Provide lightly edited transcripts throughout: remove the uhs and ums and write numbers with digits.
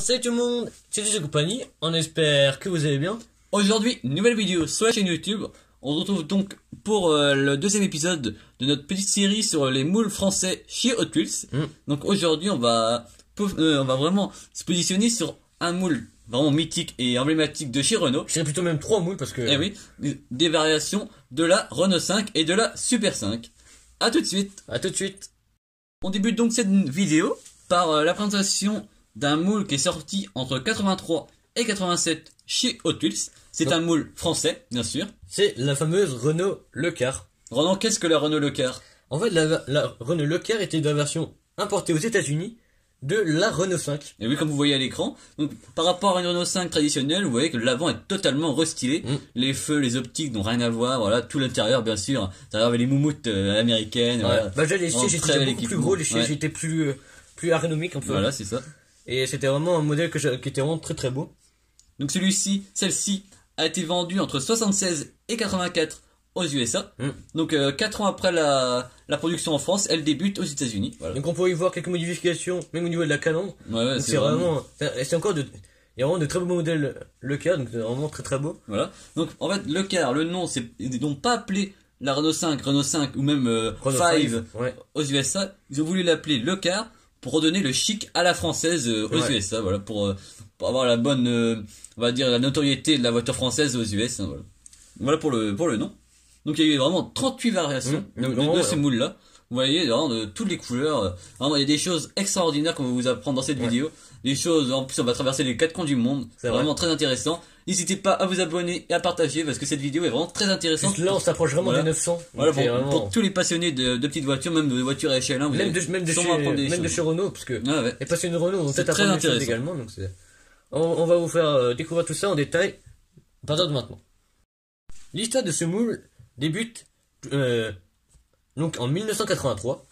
Salut tout le monde, c'est DJ Compagnie, on espère que vous allez bien. Aujourd'hui, nouvelle vidéo sur la chaîne YouTube. On se retrouve donc pour le deuxième épisode de notre petite série sur les moules français chez Hot Wheels. Donc aujourd'hui, on va vraiment se positionner sur un moule vraiment mythique et emblématique de chez Renault. Je dirais plutôt même 3 moules parce que... Eh oui, des variations de la Renault 5 et de la Super 5. A tout de suite. À tout de suite. On débute donc cette vidéo par la présentation d'un moule qui est sorti entre 83 et 87 chez Hot Wheels. C'est un moule français, bien sûr. C'est la fameuse Renault Le Car. Ronan, qu'est-ce que la Renault Le Car? En fait, la Renault Le Car était la version importée aux États-Unis de la Renault 5. Et oui, comme vous voyez à l'écran, donc par rapport à une Renault 5 traditionnelle, vous voyez que l'avant est totalement restylé. Les feux, les optiques n'ont rien à voir, voilà, tout l'intérieur bien sûr. L'intérieur avec les moumoutes américaines. Ouais. Voilà. Bah, les sièges étaient beaucoup plus gros, les sièges étaient plus ergonomiques un peu. Voilà, c'est ça. Et c'était vraiment un modèle qui était vraiment très très beau. Donc celle-ci a été vendue entre 76 et 84 aux USA. Donc 4 ans après la production en France, elle débute aux États-Unis. Voilà. Donc on peut y voir quelques modifications, même au niveau de la calandre. Ouais, donc c'est vraiment... C'est encore il y a vraiment de très beaux modèles Le Car, donc c'est vraiment très très beau. Voilà. Donc en fait, Le Car, le nom, ils n'ont pas appelé la Renault 5 ou même 5 ouais. aux USA. Ils ont voulu l'appeler Le Car pour redonner le chic à la française aux USA. Voilà, pour avoir la bonne, on va dire, la notoriété de la voiture française aux US. Hein, voilà pour le nom. Donc il y a eu vraiment 38 variations de ces moules-là. Vous voyez, vraiment de toutes les couleurs. Vraiment, il y a des choses extraordinaires qu'on va vous apprendre dans cette vidéo. Des choses, en plus, on va traverser les 4 coins du monde. C'est vraiment très intéressant. N'hésitez pas à vous abonner et à partager parce que cette vidéo est vraiment très intéressante. Là, on s'approche vraiment des 900. Voilà, pour tous les passionnés de petites voitures, même de voitures à échelle. Hein, même de chez Renault, parce que les passionnés de Renault ont peut-être apprendre des choses également. Donc on va vous faire découvrir tout ça en détail à partir de maintenant. L'histoire de ce moule débute donc en 1983.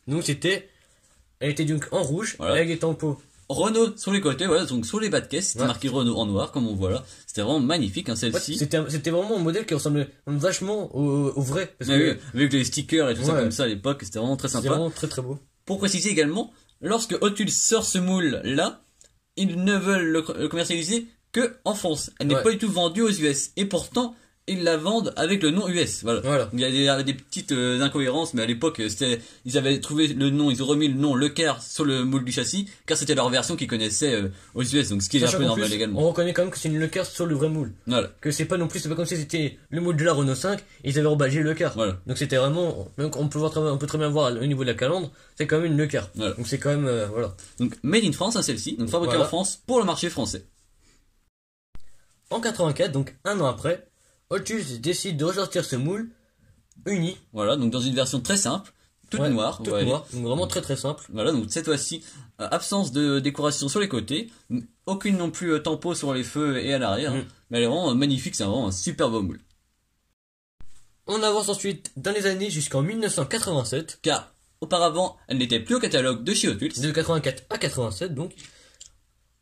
Donc elle était donc en rouge avec des tampons Renault sur les côtés, voilà, donc sur les bas de caisse, c'était marqué Renault en noir, comme on voit là. C'était vraiment magnifique, hein, celle-ci. C'était vraiment un modèle qui ressemblait vachement au vrai. Parce que, avec les stickers et tout ça comme ça à l'époque, c'était vraiment très sympa. C'était vraiment très très beau. Pour préciser également, lorsque Hot Wheels sort ce moule là, ils ne veulent le commercialiser que en France. Elle n'est pas du tout vendue aux US. Et pourtant, ils la vendent avec le nom US. Voilà. Il y a des petites incohérences, mais à l'époque, ils avaient trouvé le nom, ils ont remis le nom Le Car sur le moule du châssis, car c'était leur version qu'ils connaissaient aux US, donc ce qui est un peu normal également. On reconnaît quand même que c'est une Le Car sur le vrai moule. Voilà. Que c'est pas comme si c'était le moule de la Renault 5, et ils avaient rebadgé Le Car. Voilà. Donc c'était vraiment, on peut très bien voir au niveau de la calandre, c'est quand même une Le Car. Voilà. Donc c'est quand même, voilà. Donc made in France, hein, celle-ci, donc fabriquée en France pour le marché français. En 84, donc un an après, Hot Wheels décide de ressortir ce moule uni. Voilà, donc dans une version très simple, toute noire. Toute noire, donc vraiment très très simple. Voilà, donc cette fois-ci, absence de décoration sur les côtés, aucune non plus tempo sur les feux et à l'arrière, mais elle est vraiment magnifique, c'est vraiment un super beau moule. On avance ensuite dans les années jusqu'en 1987. Car auparavant, elle n'était plus au catalogue de chez Hot Wheels. De 84 à 87, donc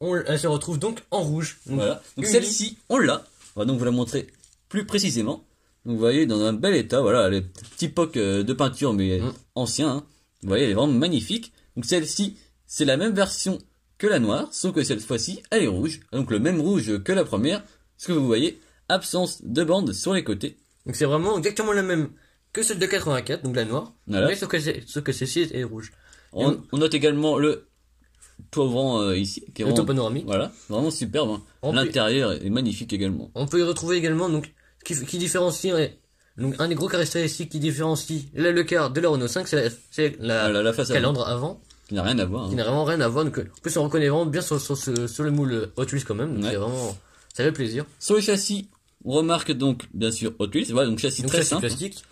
elle se retrouve donc en rouge. Donc, voilà, donc celle-ci, on l'a. On va donc vous la montrer plus précisément. Donc vous voyez, dans un bel état, voilà, les petits pocs de peinture, mais anciens. Hein. Vous voyez, elle est vraiment magnifique. Donc celle-ci, c'est la même version que la noire, sauf que cette fois-ci, elle est rouge. Donc le même rouge que la première. Ce que vous voyez, absence de bande sur les côtés. Donc c'est vraiment exactement la même que celle de 84, donc la noire. Voilà. Mais sauf que celle-ci est rouge. On note également le toit ouvrant ici, qui est le toit panoramique. Voilà, vraiment superbe. Hein. L'intérieur est magnifique également. On peut y retrouver également donc qui différencie donc un des gros caractéristiques qui différencie Le Car de la Renault 5, c'est la calandre avant. Qui n'a rien à voir. Qui n'a vraiment rien à voir. Donc en plus on reconnaît vraiment bien sur le moule Hot Wheels quand même. Donc c'est vraiment, ça fait plaisir. Sur le châssis, on remarque donc bien sûr Hot Wheels. Voilà, donc châssis très simple. Plastique.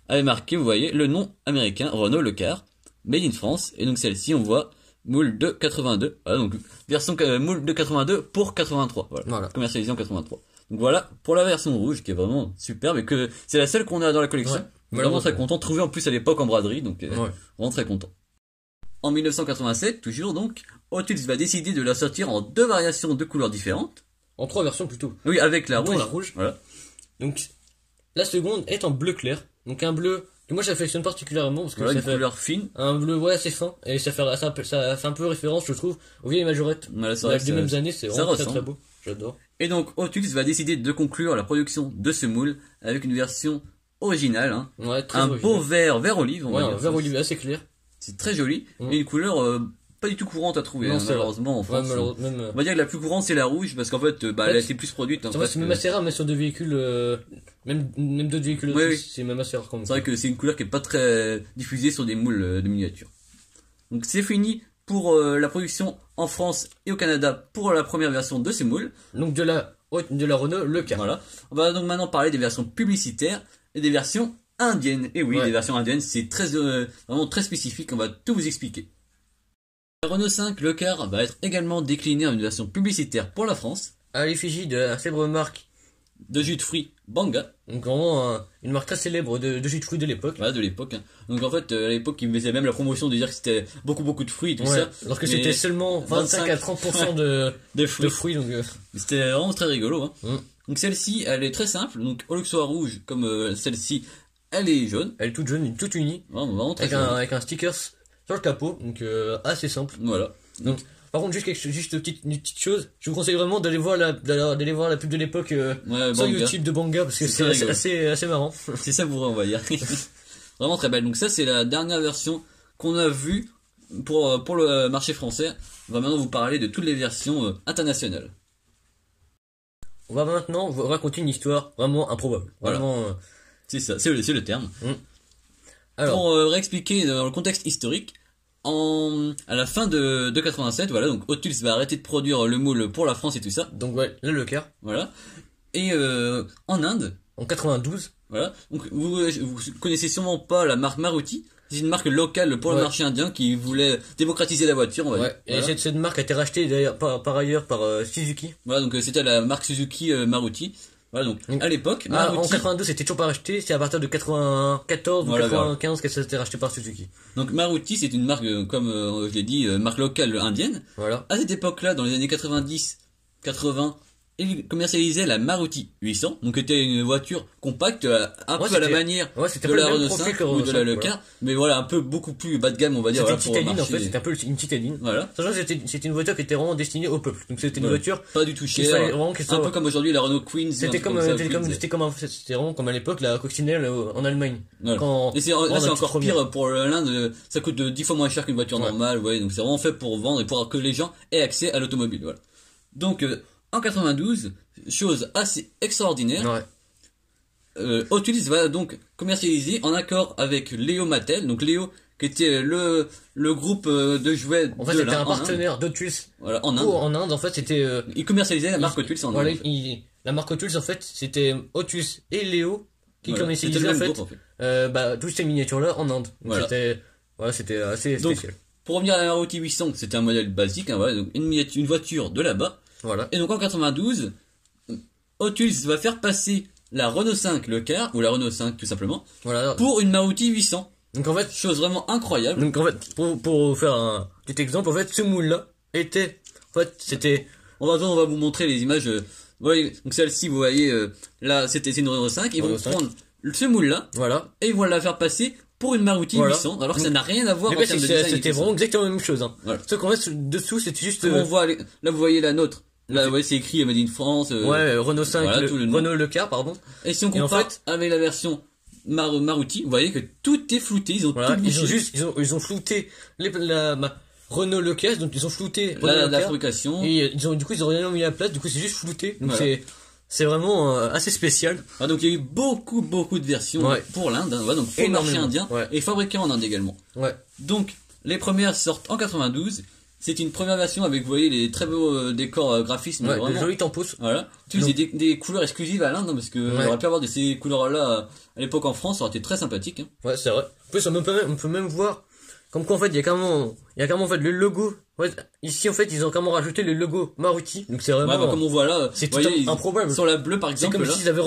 Avec marqué, vous voyez, le nom américain Renault Le Car, made in France. Et donc celle-ci, on voit moule de 82. Voilà, donc version moule de 82 pour 83. Voilà. Commercialisé en 83. Donc voilà pour la version rouge qui est vraiment superbe et que c'est la seule qu'on a dans la collection. Vraiment très content. Trouvé en plus à l'époque en braderie, donc vraiment très content. En 1987, toujours donc, Hot Wheels va décider de la sortir en 2 variations de couleurs différentes. En 3 versions plutôt. Oui, avec la rouge. La rouge. Voilà. Donc la seconde est en bleu clair. Donc un bleu moi j'affectionne particulièrement parce que voilà, ça une fait couleur fine. un bleu ouais assez fin et ça fait un peu référence je trouve aux vieilles majorettes des mêmes années, c'est vraiment très beau, j'adore. Et donc Hot Wheels va décider de conclure la production de ce moule avec une version originale, hein. Ouais, un beau vert olive, on va dire. Un vert olive assez clair. C'est très joli et une couleur pas du tout courante à trouver, non, malheureusement en France. On va dire que la plus courante c'est la rouge parce qu'en fait elle a été plus produite. En fait, c'est même assez rare, mais sur des véhicules, même d'autres véhicules, c'est même assez rare quand même. C'est vrai que c'est une couleur qui est pas très diffusée sur des moules de miniature. Donc c'est fini pour la production en France et au Canada pour la première version de ces moules. Donc de la Renault Le Car. Voilà. On va donc maintenant parler des versions publicitaires et des versions indiennes. Et oui, les versions indiennes c'est très vraiment très spécifique, on va tout vous expliquer. La Renault 5 Le Car va être également déclinée en une version publicitaire pour la France. À l'effigie de la célèbre marque de jus de fruits Banga. Donc vraiment une marque très célèbre de jus de fruits de l'époque. Voilà, de l'époque. Hein. Donc en fait, à l'époque, ils faisaient même la promotion de dire que c'était beaucoup de fruits et tout ça. Alors que c'était seulement 25 à 30% de fruits. Donc c'était vraiment très rigolo. Hein. Donc celle-ci, elle est très simple. Donc au lieu que ce soit rouge comme celle-ci, elle est jaune. Elle est toute jaune, toute unie. Vraiment très avec un sticker sur le capot, donc assez simple. Voilà. Donc par contre, juste une petite chose, je vous conseille vraiment d'aller voir la pub de l'époque sur YouTube de Banga parce que c'est assez marrant. C'est ça pour on va dire. Vraiment très belle. Donc ça c'est la dernière version qu'on a vue pour le marché français. On va maintenant vous parler de toutes les versions internationales. On va maintenant vous raconter une histoire vraiment improbable. Vraiment c'est ça, c'est le terme. Alors, pour réexpliquer dans le contexte historique, à la fin de 87, voilà, donc Hot Wheels va arrêter de produire le moule pour la France et tout ça. Donc ouais, là le Car. Voilà. Et en Inde. En 92. Voilà. Donc vous connaissez sûrement pas la marque Maruti. C'est une marque locale pour le marché indien qui voulait démocratiser la voiture, on va dire. Et voilà. Cette marque a été rachetée d'ailleurs par ailleurs par Suzuki. Voilà, donc c'était la marque Suzuki Maruti. Voilà, donc à l'époque, Maruti... en 82 c'était toujours pas racheté, c'est à partir de 94 ou 95 que ça a été racheté par Suzuki. Donc Maruti c'est une marque, comme je l'ai dit, marque locale indienne. Voilà. À cette époque-là, dans les années 90, 80, il commercialisait la Maruti 800, donc c'était une voiture compacte, un peu à la manière de la Renault 5 ou de la Le Car, mais voilà, un peu beaucoup plus bas de gamme, on va dire. C'était une citadine en fait, c'était un peu une citadine. Voilà. Sachant que c'était une voiture qui était vraiment destinée au peuple. Donc c'était une voiture pas du tout chère, un peu comme aujourd'hui la Renault Queen. C'était vraiment comme à l'époque la coccinelle en Allemagne. Voilà. Et c'est encore pire pour l'Inde, ça coûte 10 fois moins cher qu'une voiture normale, donc c'est vraiment fait pour vendre et pour que les gens aient accès à l'automobile, voilà. Donc en 92, chose assez extraordinaire, Hot Wheels va donc commercialiser en accord avec Léo Mattel, donc Léo qui était le groupe de jouets en fait c'était un partenaire d'Hot Wheels en Inde en fait c'était il commercialisait la marque Hot Wheels en Inde. La marque Hot Wheels en fait c'était Hot Wheels et Léo qui commercialisaient en fait toutes ces miniatures là en Inde. Donc c'était assez spécial. Pour revenir à la Maruti 800, c'était un modèle basique, donc une voiture de là-bas. Voilà. Et donc en 92, Hot Wheels va faire passer la Renault 5 Le Car, ou la Renault 5 tout simplement, pour une Maruti 800. Donc en fait, chose vraiment incroyable. Donc en fait, pour faire un petit exemple, en fait, ce moule-là était, en fait, c'était... On va vous montrer les images. Voyez, donc celle-ci, vous voyez, là, c'est une Renault 5. Ils vont prendre ce moule-là, et ils vont la faire passer pour une Maruti 800, alors que ça n'a rien à voir en termes de design. C'était vraiment exactement la même chose. Sauf qu'en fait, dessous, c'était juste... On voit, là, vous voyez la nôtre. Là, c'est écrit Made in France. Renault 5, Renault Le Car, pardon. Et si on compare avec la version Maruti, vous voyez que tout est flouté. Ils ont tout bouché. Ils ont flouté Renault Le Car, donc ils ont flouté la fabrication. Et ils ont rien mis à la place, du coup c'est juste flouté. Donc c'est vraiment assez spécial. Donc il y a eu beaucoup de versions pour l'Inde, donc pour le marché indien et fabriquées en Inde également. Donc les premières sortent en 92. C'est une première version avec, vous voyez, les très beaux décors graphismes. Des jolis tempos. Voilà. C'est des couleurs exclusives à l'Inde, parce que j'aurais pu avoir ces couleurs-là à l'époque en France, ça aurait été très sympathique. Ouais, c'est vrai. En plus, on peut même voir, comme quoi, en fait, il y a carrément, en fait, le logo. Ouais, ici, en fait, ils ont carrément rajouté le logo Maruti. Donc c'est vraiment. Comme on voit là. C'est tout improbable. Sur la bleue, par exemple. C'est comme s'ils avaient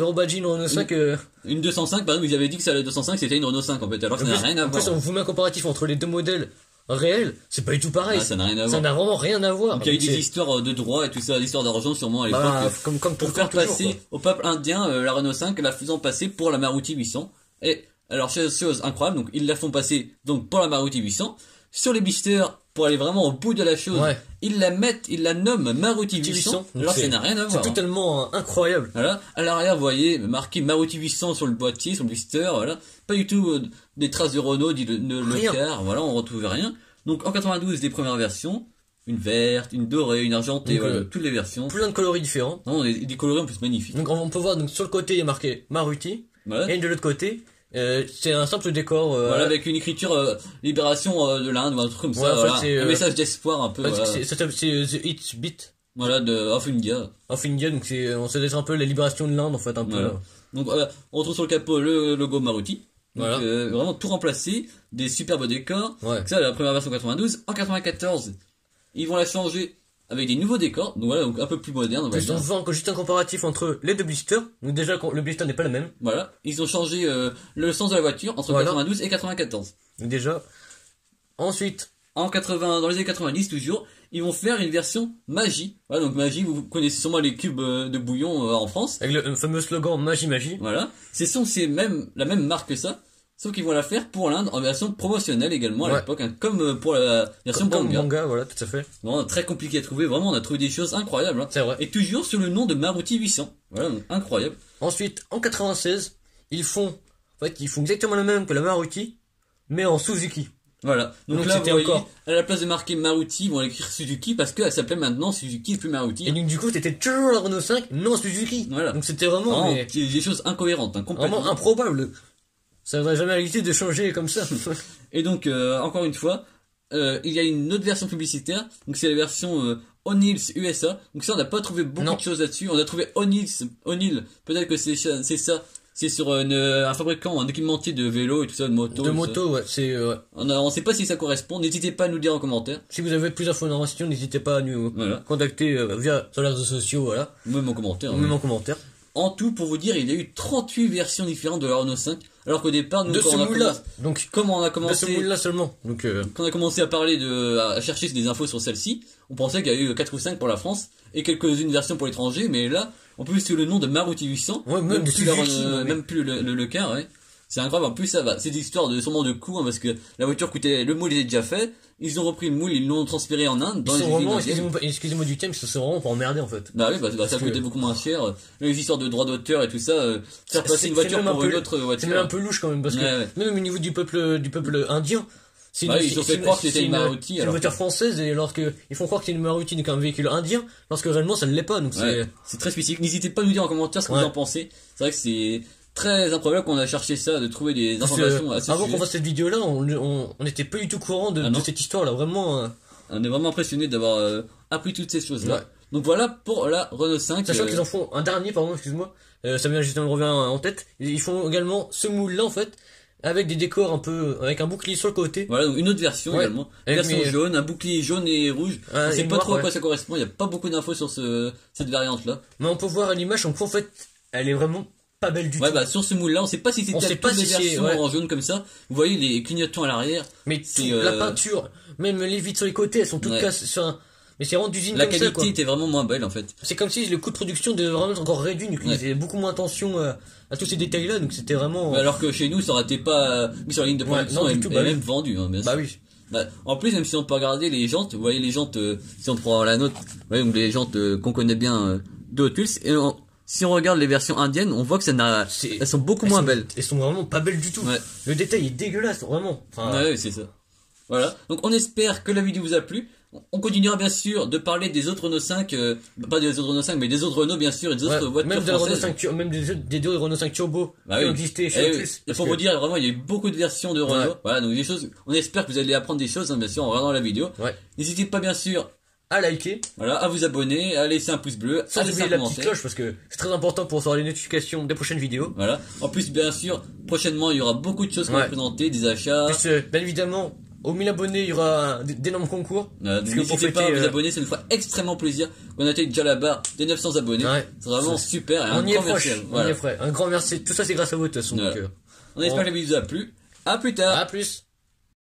rebadgé, une Renault 5, Une 205, par exemple, ils avaient dit que la 205 c'était une Renault 5, en fait. Alors que ça n'a rien à voir. En plus, on vous met un comparatif entre les deux modèles. Réel, c'est pas du tout pareil. Ça n'a rien à voir. Ça n'a vraiment rien à voir. Donc il y a eu des histoires de droit et tout ça, des histoires d'argent sûrement à l'époque. Comme pour faire passer au peuple indien la Renault 5, la faisant passer pour la Maruti 800. Et alors chose incroyable, donc ils la font passer donc pour la Maruti 800 sur les blisters pour aller vraiment au bout de la chose. Ouais. Ils la nomment Maruti 800 alors ça n'a rien à voir. C'est totalement incroyable. Voilà, à l'arrière vous voyez marqué Maruti 800 sur le boîtier, sur le blister, voilà, pas du tout des traces de Renault, le car, voilà, on retrouve rien. Donc en 92 les premières versions, une verte, une dorée, une argentée, voilà, toutes les versions. Plein de coloris différents. Non, des coloris en plus magnifiques. Donc on peut voir donc sur le côté il y a marqué Maruti, voilà. Et de l'autre côté c'est un simple décor. Voilà, avec une écriture libération de l'Inde ou un truc comme ça. Voilà. Un message d'espoir un peu. Voilà. C'est The Hit Beat. Voilà, de Of India. Of India, donc on se laisse un peu la libération de l'Inde en fait un peu. Voilà. Donc on retrouve sur le capot le logo Maruti. Donc, voilà. Vraiment tout remplacé, des superbes décors. Ouais. Ça, la première version 92. En 94, ils vont la changer avec des nouveaux décors, donc voilà, donc un peu plus moderne. On voit juste un comparatif entre les deux blisters. Donc déjà, le blister n'est pas le même. Voilà, ils ont changé le sens de la voiture entre 92 et 94. Donc déjà. Ensuite, dans les années 90 toujours, ils vont faire une version Magie. Voilà, donc Magie, vous connaissez sûrement les cubes de bouillon en France. Avec le fameux slogan Magie Magie. Voilà, c'est la même marque que ça. Sauf qu'ils vont la faire pour l'Inde en version promotionnelle également à l'époque, hein, comme pour la version manga. Voilà, tout à fait. Vraiment très compliqué à trouver, vraiment on a trouvé des choses incroyables. Hein. C'est vrai. Et toujours sur le nom de Maruti 800. Voilà, donc, incroyable. Ensuite, en 96, ils font exactement le même que la Maruti, mais en Suzuki. Voilà. Donc là, vous voyez, à la place de marquer Maruti, ils vont écrire Suzuki parce qu'elle s'appelait maintenant Suzuki et plus Maruti. Et donc du coup, c'était toujours la Renault 5, non Suzuki. Voilà. Donc c'était vraiment des choses incohérentes, hein, complètement. Vraiment improbable. Ça n'aurait jamais existé de changer comme ça. Et donc, encore une fois, il y a une autre version publicitaire. Donc, c'est la version O'Neill's USA. Donc, ça, on n'a pas trouvé beaucoup de choses là-dessus. On a trouvé O'Neill. Peut-être que c'est ça. C'est sur un fabricant, un équipementier de vélo et tout ça, de moto. De moto, ouais. On sait pas si ça correspond. N'hésitez pas à nous dire en commentaire. Si vous avez plus d'informations, n'hésitez pas à nous contacter via sur les réseaux sociaux, voilà. Ou même en commentaire. En commentaire. En tout, pour vous dire, il y a eu 38 versions différentes de la Renault 5. Alors qu'au départ, nous, comment on a commencé. De ce moule-là seulement. Donc, quand on a commencé à parler à chercher des infos sur celle-ci, on pensait qu'il y a eu 4 ou 5 pour la France et quelques-unes versions pour l'étranger, mais là, on peut sur le nom de Maruti 800. Ouais, même plus le car, ouais. C'est incroyable. En plus, ça va. C'est des histoires sûrement de coûts, hein, parce que la voiture le moule était déjà fait. Ils ont repris le moule, ils l'ont transféré en Inde. Excusez-moi du thème, c'est vraiment pour emmerder, en fait. Bah oui, ça coûtait beaucoup moins cher. Les histoires de droits d'auteur et tout ça, faire passer une voiture pour une autre voiture. C'est même un peu louche quand même, parce que même au niveau du peuple indien, ils ont fait croire que c'était une Maruti. C'est une voiture française, et ils font croire que c'est une Maruti, donc un véhicule indien, lorsque réellement ça ne l'est pas, donc c'est très spécifique. N'hésitez pas à nous dire en commentaire ce que vous en pensez. C'est vrai que c'est très improbable qu'on a cherché ça, de trouver des informations assez avant qu'on fasse cette vidéo là, on n'était pas du tout courant de cette histoire là, vraiment. On est vraiment impressionné d'avoir appris toutes ces choses là. Donc voilà pour la Renault 5. Sachant qu'ils en font un dernier, pardon, excuse-moi, ça me revient en tête. Ils font également ce moule là en fait, avec des décors un peu, avec un bouclier sur le côté. Voilà, donc une autre version également. Une version jaune, un bouclier jaune et rouge. On sait pas trop à quoi ça correspond, il n'y a pas beaucoup d'infos sur cette variante là. Mais on peut voir à l'image, en fait, elle est vraiment pas belle du tout. Bah sur ce moule là, on sait pas si c'était pas des versions en jaune comme ça. Vous voyez les clignotants à l'arrière. Mais la peinture, même les vitres sur les côtés, elles sont toutes cassées. Mais c'est vraiment d'usine comme ça. La qualité était vraiment moins belle en fait. C'est comme si le coût de production devait vraiment être encore réduit, donc il y avait beaucoup moins attention à tous ces détails là, donc c'était vraiment. Alors que chez nous, ça aurait été pas mis sur la ligne de production et même vendu. Hein, bah oui. En plus, même si on peut regarder les jantes, vous voyez les jantes, si on prend la nôtre, vous voyez donc les jantes qu'on connaît bien de Hot Wheels, et si on regarde les versions indiennes, on voit que elles sont beaucoup moins belles. Elles sont vraiment pas belles du tout. Ouais. Le détail est dégueulasse, vraiment. Ouais, c'est ça. Voilà. Donc on espère que la vidéo vous a plu. On continuera bien sûr de parler des autres Renault 5, pas des autres Renault 5, mais des autres Renault bien sûr et des autres voitures même françaises. Même des deux Renault 5 Turbo qui ont existé chez Hot Wheels. Il faut vous dire, vraiment, il y a eu beaucoup de versions de Renault. Voilà, donc des choses, on espère que vous allez apprendre des choses, hein, bien sûr, en regardant la vidéo. N'hésitez pas bien sûr à liker, voilà, à vous abonner, à laisser un pouce bleu, sans oublier la petite cloche parce que c'est très important pour recevoir les notifications des prochaines vidéos. Voilà. En plus, bien sûr, prochainement, il y aura beaucoup de choses qu'on va présenter, des achats. Plus, bien évidemment, aux 1000 abonnés, il y aura d'énormes concours. N'hésitez pas à vous abonner, ça nous fera extrêmement plaisir. On atteigne déjà la barre des 900 abonnés. C'est vraiment super. Et un grand merci. Un grand merci. Tout ça, c'est grâce à vous, de toute façon. On espère que la vidéo vous a plu. À plus tard. À plus.